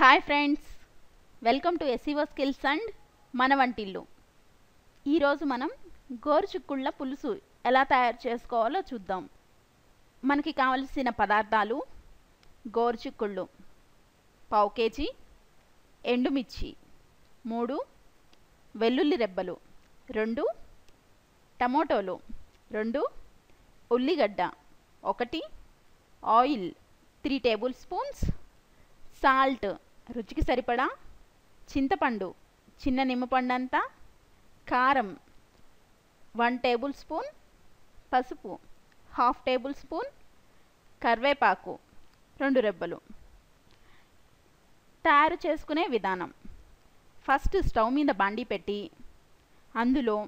Hi friends, welcome to SEO skills and మన వంటిల్లు. ఈరోజు మనం గోరుచిక్కుళ్ళ పులుసు ఎలా తయారు చేసుకోవాలో చూద్దాం. మనకి కావలసిన పదార్థాలు: గోరుచిక్కుళ్ళు పావు కేజీ, ఎండుమిర్చి 3, వెల్లుల్లి రెబ్బలు 2, టమోటోలు 2, ఉల్లిగడ్డ 1, ఆయిల్ 3 టేబుల్ స్పూన్స్, సాల్ట్ రుచికి సరిపడా, చింతపండు చిన్న నిమ్మపండు అంతా, కారం 1 టేబుల్ స్పూన్, పసుపు 1/2 టేబుల్ స్పూన్, కరివేపాకు 2 రెబ్బలు. తయారు చేసుకునే విధానం: ఫస్ట్ స్టవ్ మీద బాండీ పెట్టి అందులో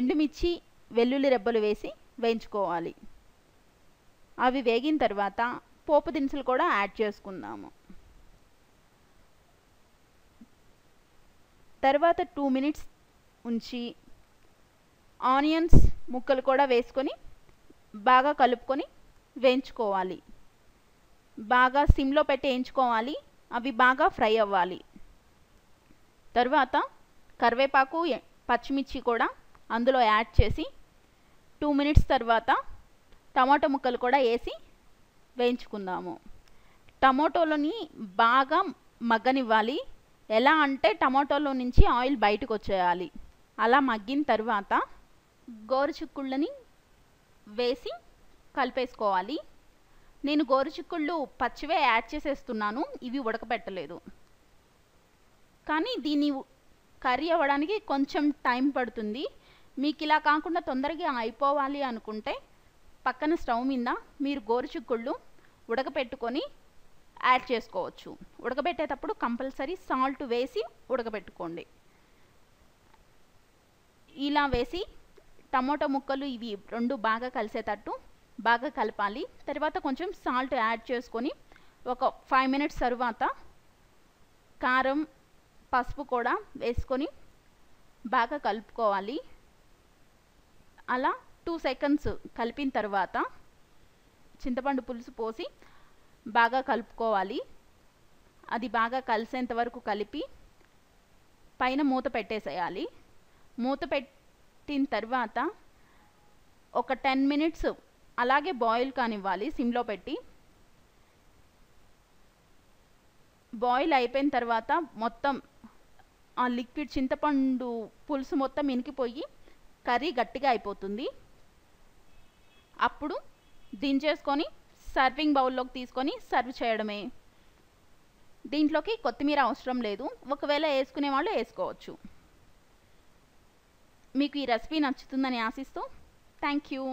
ఎండుమిర్చి, వెల్లుల్లి రెబ్బలు వేసి వేయించుకోవాలి. అవి వేగిన తర్వాత పోపు దినుసులు కూడా యాడ్ చేసుకుందాము. తర్వాత 2 మినిట్స్ ఉంచి ఆనియన్స్ ముక్కలు కూడా వేసుకొని బాగా కలుపుకొని వేయించుకోవాలి. బాగా సిమ్లో పెట్టి వేయించుకోవాలి. అవి బాగా ఫ్రై అవ్వాలి. తర్వాత కరివేపాకు, పచ్చిమిర్చి కూడా అందులో యాడ్ చేసి 2 మినిట్స్ తర్వాత టమాటో ముక్కలు కూడా వేసి వేయించుకుందాము. టమాటోలని బాగా మగ్గనివ్వాలి. ఎలా అంటే టమాటోలో నుంచి ఆయిల్ బయటకు వచ్చేయాలి. అలా మగ్గిన తర్వాత గోరుచిక్కుళ్ళని వేసి కలిపేసుకోవాలి. నేను గోరుచిక్కుళ్ళు పచ్చివే యాడ్ చేసేస్తున్నాను, ఇవి ఉడకబెట్టలేదు. కానీ దీన్ని కర్రీ అవ్వడానికి కొంచెం టైం పడుతుంది. మీకు ఇలా కాకుండా తొందరగా అయిపోవాలి అనుకుంటే పక్కన స్టవ్ మీద మీరు గోరుచిక్కుళ్ళు ఉడకపెట్టుకొని యాడ్ చేసుకోవచ్చు. ఉడకబెట్టేటప్పుడు కంపల్సరీ సాల్ట్ వేసి ఉడకబెట్టుకోండి. ఇలా వేసి టమాటో ముక్కలు ఇవి 2 బాగా కలిసేటట్టు బాగా కలపాలి. తర్వాత కొంచెం సాల్ట్ యాడ్ చేసుకొని ఒక 5 మినిట్స్ తర్వాత కారం, పసుపు కూడా వేసుకొని బాగా కలుపుకోవాలి. అలా 2 సెకండ్స్ కలిపిన తర్వాత చింతపండు పులుసు పోసి బాగా కలుపుకోవాలి. అది బాగా కలిసేంత వరకు కలిపి పైన మూత పెట్టేసేయాలి. మూత పెట్టిన తర్వాత ఒక 10 మినిట్స్ అలాగే బాయిల్ కానివ్వాలి సిమ్లో పెట్టి. బాయిల్ అయిపోయిన తర్వాత మొత్తం ఆ లిక్విడ్ చింతపండు పులుసు మొత్తం ఇనికిపోయి కర్రీ గట్టిగా అయిపోతుంది. అప్పుడు దించేసుకొని సర్వింగ్ బౌల్లోకి తీసుకొని సర్వ్ చేయడమే. దీంట్లోకి కొత్తిమీర అవసరం లేదు. ఒకవేళ వేసుకునే వాళ్ళు వేసుకోవచ్చు. మీకు ఈ రెసిపీ నచ్చుతుందని ఆశిస్తూ థ్యాంక్ యూ.